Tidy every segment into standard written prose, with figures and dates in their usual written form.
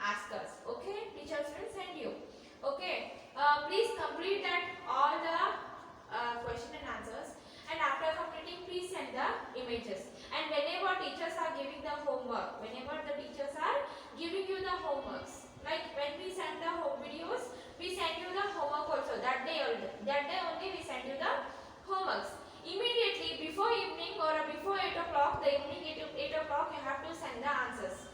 ask us. Okay, teachers will send you. Okay, please complete that all the question and answers, and after completing please send the images. And whenever teachers are giving the homework, whenever the teachers are giving you the homeworks, like when we send the home videos, we send you the homework also. That day only we send you the homeworks. Immediately before evening or before 8 o'clock, the evening 8 o'clock, you have to send the answers.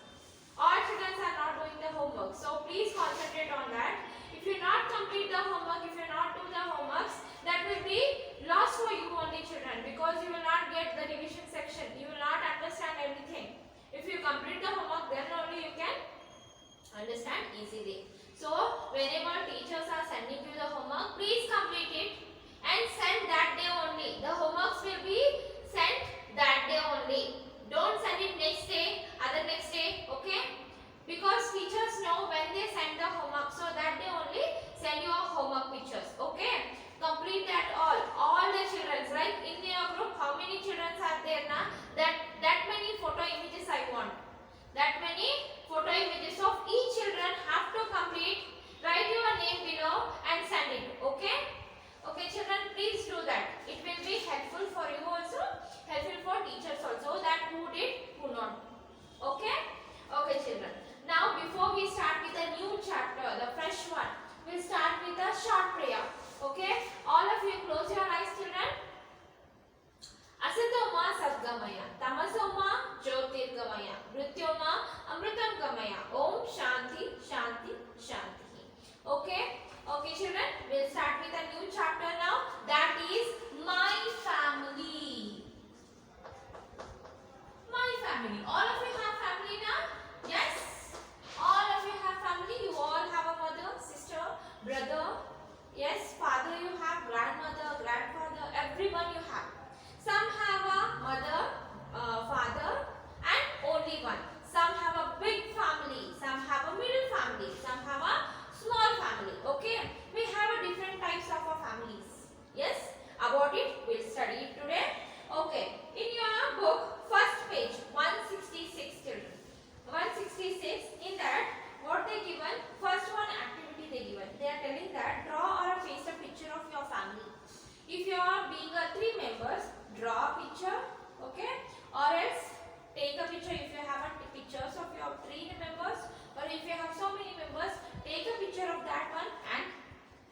All children are not doing the homework, so please concentrate on that. If you not complete the homework, if you not do the homeworks, that will be loss for you only children, because you will not get the revision section, you will not understand everything. If you complete the homework, then only you can understand easily. So whenever teachers are sending you the homework, please complete it and send that day only. The homeworks will be sent that day only. Don't send it next day, other next day, okay? Because teachers know when they send the homework, so that day only send your homework pictures, okay? Complete that all the children, right? In your group, how many children are there now? That many photo images I want. That many photo images of each children have to complete. Write your name below and send it, okay? Okay children, please do that. It will be helpful for you also, helpful for teachers also, that who did, who not. Okay? Okay children. Now before we start with the new chapter, the fresh one, we'll start with a short prayer. Okay? All of you close your eyes children. असतोमा सद्गमय तमसोमा ज्योतिर्गमय मृत्योमा अमृतं गमय ओम शांति शांति शांति. Okay? Okay children, we'll start with a new chapter now, that is my family. My family. All of you have family now? Yes? All of you have family? You all have a mother, sister, brother? Yes, father you have, grandmother, grandfather, everyone you have. Some have a mother, father and only one. Some have a big family, some have a middle family, some have a small family. Okay, we have a different types of families. Yes, about it we'll study it today. Okay, in your book first page 166 children, 166, in that what they given, first one activity they given, they are telling that draw or paste a picture of your family. If you are being a 3 members, draw a picture, okay, or else take a picture. If you have pictures of your 3 members, or if you have so many members, take a picture of that one and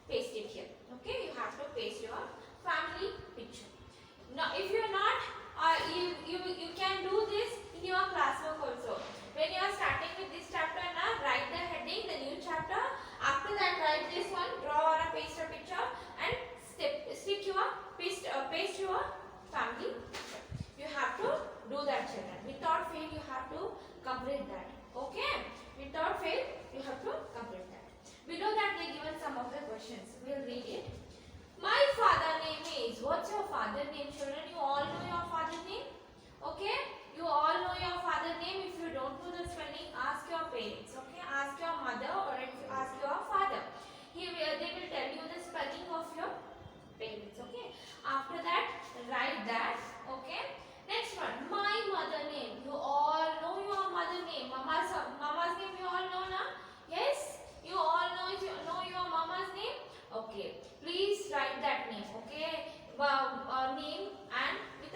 paste it here. Okay, you have to paste your family picture. Now if you are not, you can do this in your classwork also. When you are starting with this chapter now, write the heading, the new chapter. After that write this one, draw or paste a picture and paste your family picture. You have to do that children. Without fail you have to complete that. Okay, without fail you have to complete that. Below that they given some of the questions. We'll read it. My father name is, what's your father name children? You all know your father name? Okay, you all know your father name. If you don't know the spelling, ask your parents. Okay, ask your mother or ask your father. They will tell you the spelling of your parents. Okay, after that write that. Okay, next one, my mother name. You all know your mother name. Mama's name you all know now? Yes, you all know your mama's name. Okay, please write that name. Okay, name and with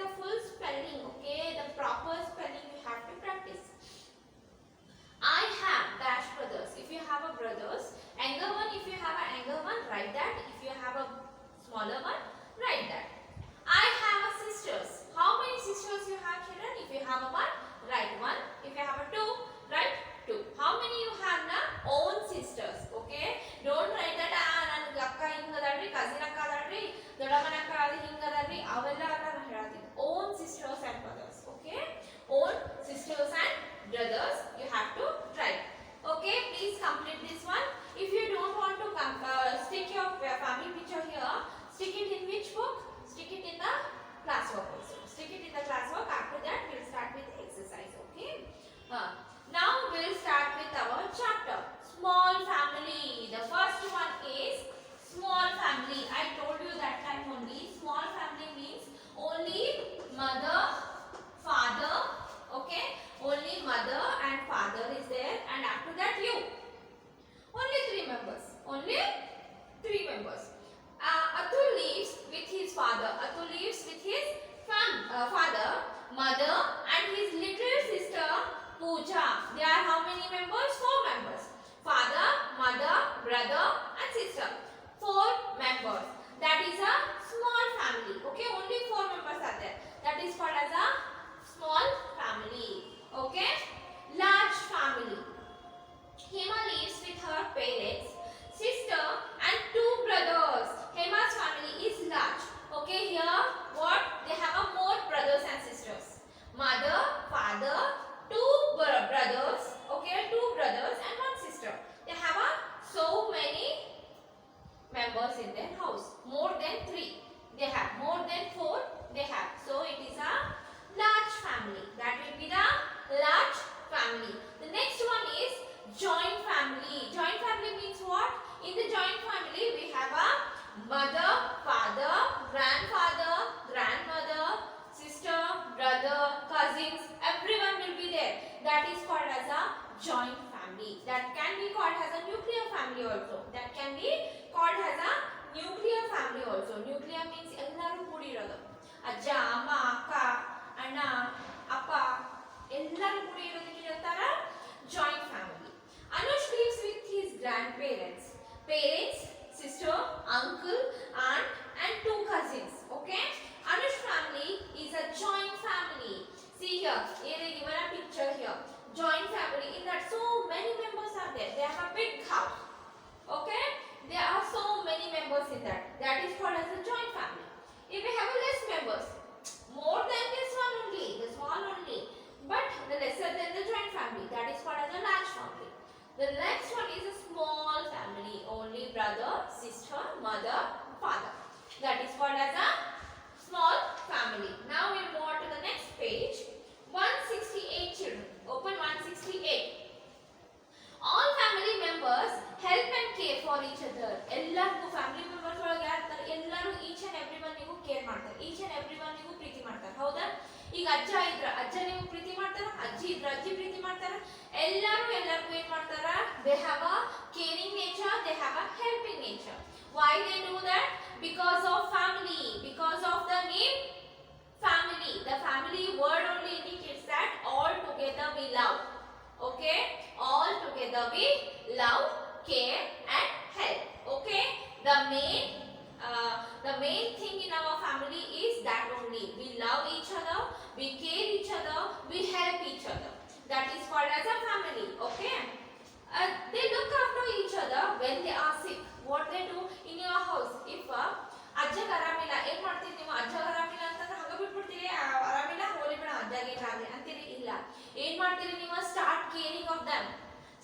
Pooja. They are how many members? 4 members. Father, mother, brother and sister. 4 members. That is a small family. Okay, only 4 members are there. That is called as a small family. Okay, large family. Hema lives with her parents, sister and 2 brothers. Hema's family is large. Okay, here what? They have a more brothers and sisters. Mother, father, 2 brothers. Okay, 2 brothers and 1 sister. They have a so many members in their house. More than 3. They have more than 4. They have. So it is a large family. That will be the large family. The next one is joint family. Joint family means what? In the joint family we have a mother, father, grandfather, grandmother, sister, brother, cousins, everyone will be there. That is called as a joint family. That can be called as a nuclear family also. That can be called as a nuclear family also. Nuclear means ellaru koodirodu. Ajja, amma, akka, anna, appa ellaru koodirodike ಹೇಳ್ತಾರ joint family. Anush lives with his grandparents, parents, sister, uncle, aunt and 2 cousins. Okay, Anush family is a joint family. See here, here is given a picture here. Joint family, in that so many members are there. They have a big house. Okay, there are so many members in that. That is called as a joint family. If we have a less members, more than this one only, the small only, but the lesser than the joint family, that is called as a large family. The next one is a small family, only brother, sister, mother, father. That is called as a small family. Now we move on to the next page. 168 children. Open 168. All family members help and care for each other. ಎಲ್ಲರಿಗೂ family members ಒಳಗೆ ಯಾರ್ತಾರೆ ಎಲ್ಲರೂ each and every one ನಿಗೂ care ಮಾಡ್ತಾರೆ. Each and every one ನಿಗೂ ಪ್ರೀತಿ ಮಾಡ್ತಾರೆ. ಹೌದಾ? ಈಗ ಅಜ್ಜ ಇದ್ರ ಅಜ್ಜ ನೀವು ಪ್ರೀತಿ ಮಾಡ್ತಾರ, ಅಜ್ಜಿ ಇದ್ರ ಅಜ್ಜಿ ಪ್ರೀತಿ ಮಾಡ್ತಾರ. ಎಲ್ಲರಿಗೂ ಏನ್ ಮಾಡ್ತಾರ? They have a caring nature, they have a helping nature. Why they do that? Because of family, because of the name family. The family word only indicates that all together we love. Okay, all together we love, care and help. Okay, the main thing in our family is that only we love each other, we care each other, we help each other. That is called as a family. Okay, they look after each other when they are sick. What they do in your house? If ಅಜ್ಜಗ ಆರಾಮಿಲ್ಲ ಏನ್ ಮಾಡ್ತೀರಿ ನೀವು? ಅಜ್ಜಗ ಆರಾಮಿಲ್ಲ ಅಂತಂದ್ರೆ ಹಂಗ ಬಿಟ್ಬಿಡ್ತೀರಿ, ಆರಾಮಿಲ್ಲ ಹೋಲಿ ಬಿಡ ಅಜ್ಜಗೆ ಏನಾಗಲಿ ಅಂತೀರಿ? ಇಲ್ಲ, ಏನ್ ಮಾಡ್ತೀರಿ ನೀವು? Start caring of them.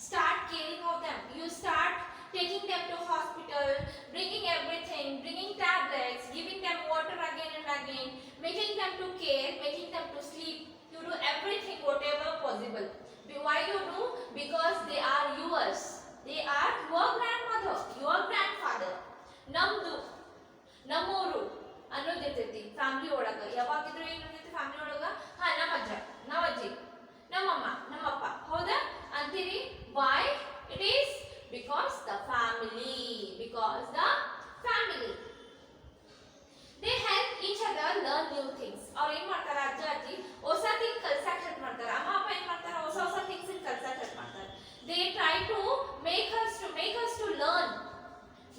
Start caring of them. You start taking them to hospital, bringing everything, bringing tablets, giving them water again and again, making them to care, making them to sleep. You do everything whatever possible. Why you do? Because they are yours. They are your grandmother, your grandfather. ನಮ್ದು ನಮ್ಮೂರು ಅನ್ನೋದಿರ್ತೈತಿ family ಒಳಗ. ಯಾವಾಗಿದ್ರು ಏನಿರ್ತೈತಿ family ಒಳಗ? ನಮ್ಮ ಅಜ್ಜ, ನಮ್ಮ ಅಜ್ಜಿ, ನಮ್ಮಮ್ಮ, ನಮ್ಮಪ್ಪ. ಹೌದಾ ಅಂತೀರಿ? Why it is? Because the family. Because the family. They help each other learn new things. ಅವ್ರು ಏನ್ ಮಾಡ್ತಾರ? ಅಜ್ಜ ಅಜ್ಜಿ ಹೊಸ ಥಿಂಗ್ ಕಲ್ಸಕ್ ಹೆಲ್ಪ್ ಮಾಡ್ತಾರ. ಅಮ್ಮ ಅಪ್ಪ ಏನ್ ಮಾಡ್ತಾರ? ಹೊಸ ಹೊಸ ಥಿಂಗ್ಸ್ ಕಲ್ಸಕ್ ಹೆಲ್ಪ್ ಮಾಡ್ತಾರೆ. They try to make us to learn.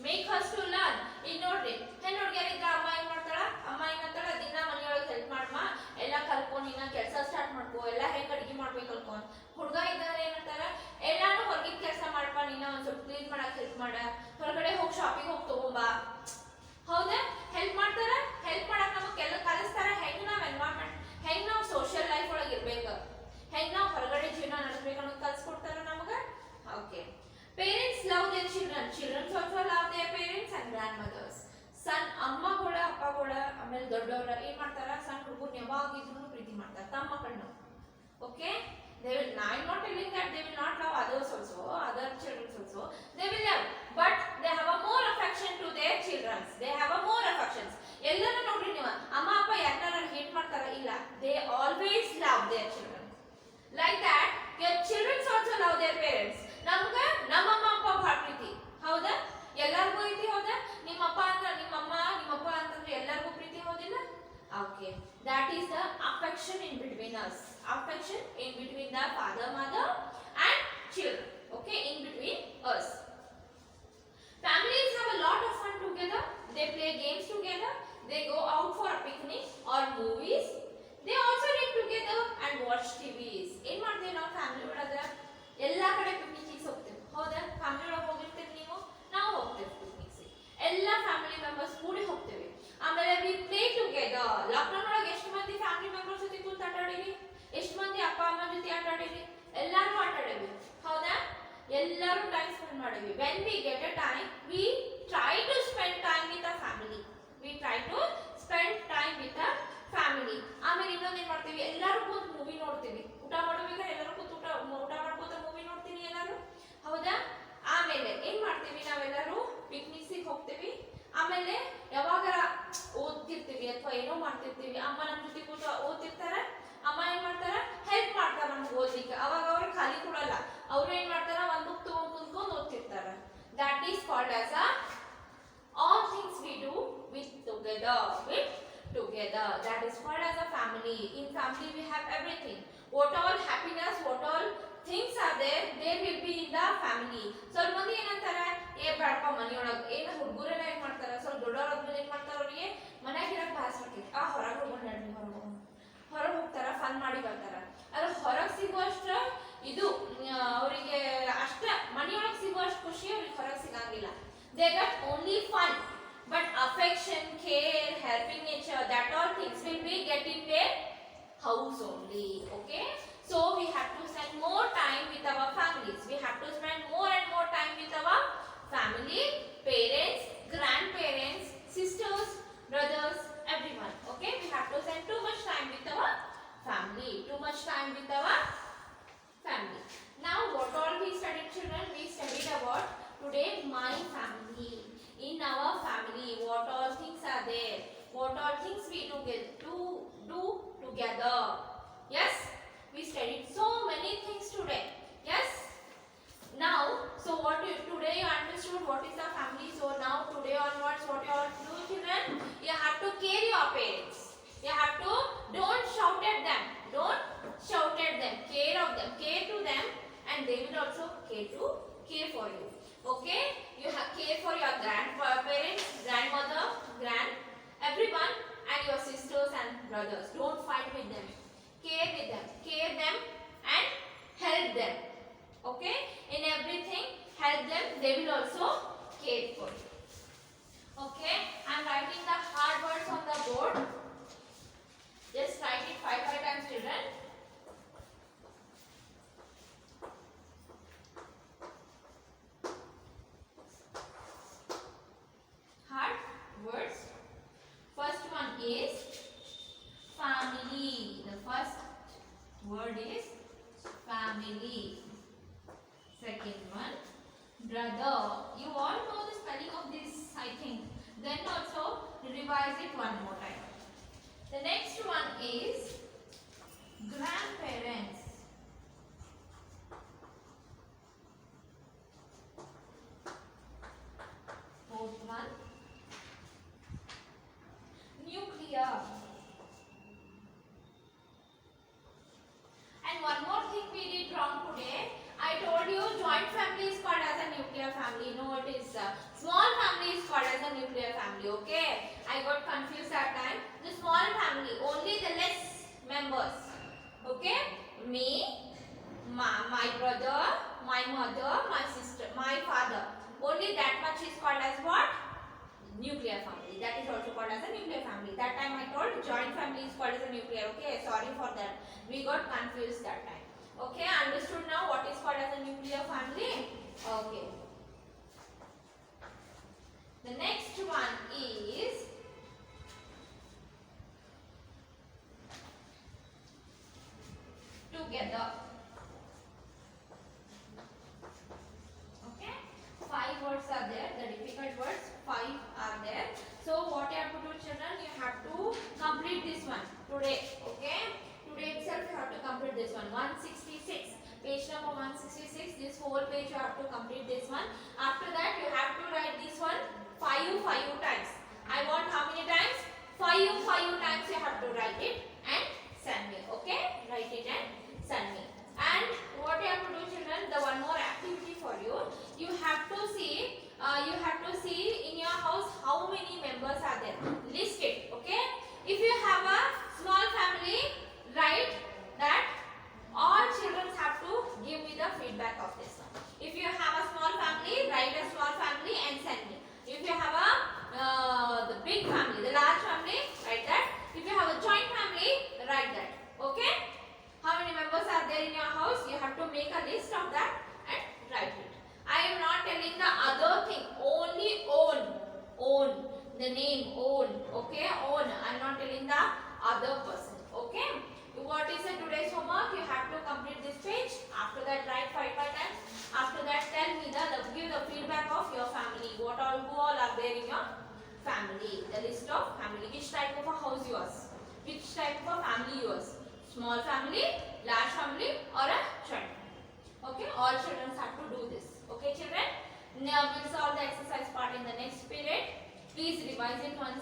Make us to learn. ಈಗ ನೋಡ್ರಿ, ಹೆಣ್ಣು ಹುಡುಗಿಯರಿದ್ರ ಅಮ್ಮ ಏನ್ ಮಾಡ್ತಾಳ? ಅಮ್ಮ ಏನ್ ಅಂತಾಳ? ದಿನ ಮನೆಯೊಳಗೆ ಹೆಲ್ಪ್ ಮಾಡಮ್ಮ, ಎಲ್ಲ ಕಲ್ಕೊ, ನೀನ ಕೆಲಸ ಸ್ಟಾರ್ಟ್ ಮಾಡ್ಕೊ, ಎಲ್ಲ ಹೆಂಗ್ ಅಡಿಗೆ ಮಾಡ್ಬೇಕು ಕಲ್ಕೊ. ಹುಡುಗ ಇದ್ದಾರೆ ಏನಂತಾರ? ಎಲ್ಲಾನು ಹೊರಗಿನ ಕೆಲಸ ಮಾಡಪ್ಪ, ನೀನ ಒಂದ್ ಸ್ವಲ್ಪ ಕ್ಲೀನ್ ಮಾಡಕ್ ಹೆಲ್ಪ್ ಮಾಡ, ಹೊರಗಡೆ ಹೋಗಿ ಶಾಪಿಂಗ್ ಹೋಗಿ ತಗೊಂಬಾ. ಹೌದಾ? ಹೆಲ್ಪ್ ಮಾಡ್ತಾರ. ಹೆಲ್ಪ್ ಮಾಡಕ್ ನಮಗ್ ಕಲಿಸ್ತಾರ ಹೆಂಗ್ ನಾವ್ ಎನ್ವೈರನ್ಮೆಂಟ್, ಹೆಂಗ್ ನಾವ್ ಸೋಷಿಯಲ್ ಲೈಫ್ ಒಳಗೆ ಇರ್ಬೇಕು, ಹೆಂಗ್ ನಾವ್ ಹೊರಗಡೆ ಜೀವನ ನಡೆಸಬೇಕು ಅನ್ನೋದು ಕಲಿಸ್ಕೊಡ್ತಾರ ನಮಗ. Okay. Parents love their children. Children also love their parents and grandmothers. ಸಣ್ಣ ಅಮ್ಮಗಳ ಅಪ್ಪಗಳ ಆಮೇಲೆ ದೊಡ್ಡವರ ಏನ್ ಮಾಡ್ತಾರ? ಸಣ್ಣ ಹುಡುಗರು ಯಾವಾಗಿದ್ರು ಪ್ರೀತಿ ಮಾಡ್ತಾರ ತಮ್ಮ ಮಕ್ಕಳನ್ನ. Okay, they will, I'm not telling that they will not love others also, other children also. They will love, but they have a more affection to their children. They have a more affections. ಎಲ್ಲರೂ ನೋಡ್ರಿ ನೀವು, ಅಮ್ಮ ಅಪ್ಪ ಯಾರನ್ನ hate ಮಾಡ್ತಾರ? ಇಲ್ಲ, they always love their children. Like that, your children also love their parents. ನಮ್ಗ ನಮ್ಮ ಅಮ್ಮ ಅಪ್ಪ ಬಹಳ ಪ್ರೀತಿ. ಹೌದಾ? ಎಲ್ಲರಿಗೂ ಐತಿ. ಹೌದಾ? ನಿಮ್ಮ ಅಪ್ಪ ಅಂದ್ರೆ ನಿಮ್ಮಮ್ಮ, ನಿಮ್ಮಪ್ಪ ಅಂತಂದ್ರೆ ಎಲ್ಲರಿಗೂ ಪ್ರೀತಿ. ಹೌದಿಲ್ಲ? Okay, that is the affection in between us. affection in between the father, mother and children. Okay, in between us. Families have a lot of fun together. They play games together. They go out for a picnic or movies. They also read together and watch TVs. ಏನು ಮಾಡ್ತೀವಿ ನಾವು family ಒಳಗೆ ಎಲ್ಲ ಕಡೆ ಪಿಕ್ನಿಕ್ಸ್ ಹೋಗ್ತೀವಿ. ಹೌದಾ? Family ಒಳಗೆ ಹೋಗಿರ್ತೀವಿ ನೀವು, ನಾವು ಹೋಗ್ತೀವಿ ಪಿಕ್ನಿಕ್ಸ್. ಎಲ್ಲ ಫ್ಯಾಮಿಲಿ ಮೆಂಬರ್ಸ್ ಕೂಡಿ ಹೋಗ್ತೀವಿ. ಆಮೇಲೆ ವಿ ಪ್ಲೇ ಟುಗೆದರ್. ಲಾಕ್ಡೌನ್ ಒಳಗೆ ಎಷ್ಟು ಮಂದಿ ಫ್ಯಾಮಿಲಿ ಮೆಂಬರ್ಸ್ ಜೊತೆ ಕೂತು ಆಟ ಆಡಿರಿ? ಎಷ್ಟು ಮಂದಿ ಅಪ್ಪ ಅಮ್ಮ ಜೊತೆ ಆಟ ಆಡಿರಿ? ಎಲ್ಲರೂ ಆಟ ಆಡಿವಿ. ಹೌದಾ? ಎಲ್ಲರೂ ಟೈಮ್ ಸ್ಪೆಂಡ್ ಮಾಡಿವಿ. When we get a time we try to spend time with a family. We try to spend time with a family. ಆಮೇಲೆ ಇನ್ನೊಂದು ಏನ್ ಮಾಡ್ತೀವಿ, ಎಲ್ಲರೂ ಕೂತು ಮೂವಿ ನೋಡ್ತೀವಿ. ಊಟ ಮಾಡಬೇಕಾದ್ರೆ ಎಲ್ಲರೂ ಕೂತು ಊಟ ಮಾಡ್ಕೋತ ಮೂವಿ ನೋಡ್ತೀವಿ ಎಲ್ಲರೂ. ಹೌದಾ? ಆಮೇಲೆ ಏನ್ ಮಾಡ್ತೀವಿ, ನಾವೆಲ್ಲರೂ ಪಿಕ್ನಿಕ್ಸಿಗೆ ಹೋಗ್ತೀವಿ. ಆಮೇಲೆ ಯಾವಾಗಾರ ಓದ್ತಿರ್ತೀವಿ ಅಥವಾ ಏನೋ ಮಾಡ್ತಿರ್ತೀವಿ, ಅಮ್ಮ ನಮ್ಮ ಜೊತೆ ಕೂತು ಓದ್ತಿರ್ತಾರೆ. ಅಮ್ಮ ಏನ್ ಮಾಡ್ತಾರ, ಹೆಲ್ಪ್ ಮಾಡ್ತಾರ ನಮ್ಗೆ ಓದ್ಲಿಕ್ಕೆ. ಅವಾಗ ಅವ್ರು ಖಾಲಿ ಕೊಡಲ್ಲ, ಅವ್ರು ಏನ್ ಮಾಡ್ತಾರ, ಒಂದ್ ಬುಕ್ ತಗೊಂಡ್ ಕುಂತ್ಕೊಂಡು ಓದ್ತಿರ್ತಾರ. That is called as a all things we do with together. That is called as a family. In family we have everything. What all happiness, what all things are there will be in the family. So ಮಂದಿ ಏನಂತಾರೆ, ಏ ಬ್ಯಾಡಪ್ಪ ಮನೆಯೊಳಗೆ ಏನು ಹುಡುಗರೆಲ್ಲ ಏನ್ ಮಾಡ್ತಾರ, ಸ್ವಲ್ಪ ದೊಡ್ಡವರಾದ್ಮೇಲೆ ಏನ್ ಮಾಡ್ತಾರ, ಅವ್ರಿಗೆ ಮನ್ಯಾಗ ಇರಕ್ ಭಾಳ ಆಗ್ತೈತಿ. ಹೊರಗೆ ಹೋಗ್ಬಂಡಿ ಹೊರಗೆ ಹೋಗ್ತಾರ, ಫನ್ ಮಾಡಿ ಬರ್ತಾರ. ಅದ್ರ ಹೊರಗೆ ಸಿಗುವಷ್ಟ ಇದು ಅವರಿಗೆ ಅಷ್ಟ ಮನೆಯೊಳಗೆ ಸಿಗುವಷ್ಟು ಖುಷಿ ಅವ್ರಿಗೆ ಹೊರಗೆ ಸಿಗಂಗಿಲ್ಲ. They get only fun, but affection, care, helping nature, that all things will be get in their house only. Okay, so we have to spend more time with our families. We have to spend more and more time with our family, parents, grandparents, sisters, brothers, everyone. Okay, we have to spend too much time with our family. Now what all we studied, children? We studied about today my family. In our family, what all things are there? What all things we do together? Yes, we studied so many things today. Yes. Now, so today you understood what is the family. So now today onwards, what you all do, children? You have to care your parents. You have to don't shout at them. Care of them. Care to them, and they will also care for you. Okay, you have care for your grandparents, grandmother, everyone, and your sisters and brothers. Don't fight with them. Care them and help them. Okay, in everything help them, they will also care for you. Okay, I am writing the hard words on the board. Just write it 5 times, children. Words. First one is family. The first word is family. Second one, brother. You all know the spelling of this, I think. Then also revise it one more time. The next one is grandparents. Fourth one, nuclear. And one more thing we did wrong today. I told you joint family is called as a nuclear family. No, it is small family is called as a nuclear family. Okay, I got confused that time. The small family, only the less members. Okay, me, my brother, my mother, my sister, my father. Only that much is called as what? Nuclear family. That is also called as a nuclear family. That time I told joint family is called as a nuclear. Okay, sorry for that. We got confused that time. Okay, understood now what is called as a nuclear family? Okay. The next one is together. Okay, 5 words are there. The difficult words 5 are there. So what you have to do, children? You have to complete this one today. Okay, today itself you have to complete this one. 166, page number 166. This whole page you have to complete this one. After that you have to write this one 5 times. I want how many times? 5 times you have to write it and send me. Okay, write it and own. Okay, own. I'm not telling the other person. Okay. What is the today's homework? You have to complete this page. After that, write 5 times. After that, tell me give the feedback of your family. Who all are there in your family? The list of family. Which type of a house yours? Which type of a family yours? Small family, large family, or a joint family? Okay, all children have to do this. Okay, children. Now we'll solve the exercise part in the next period. Please revise it once.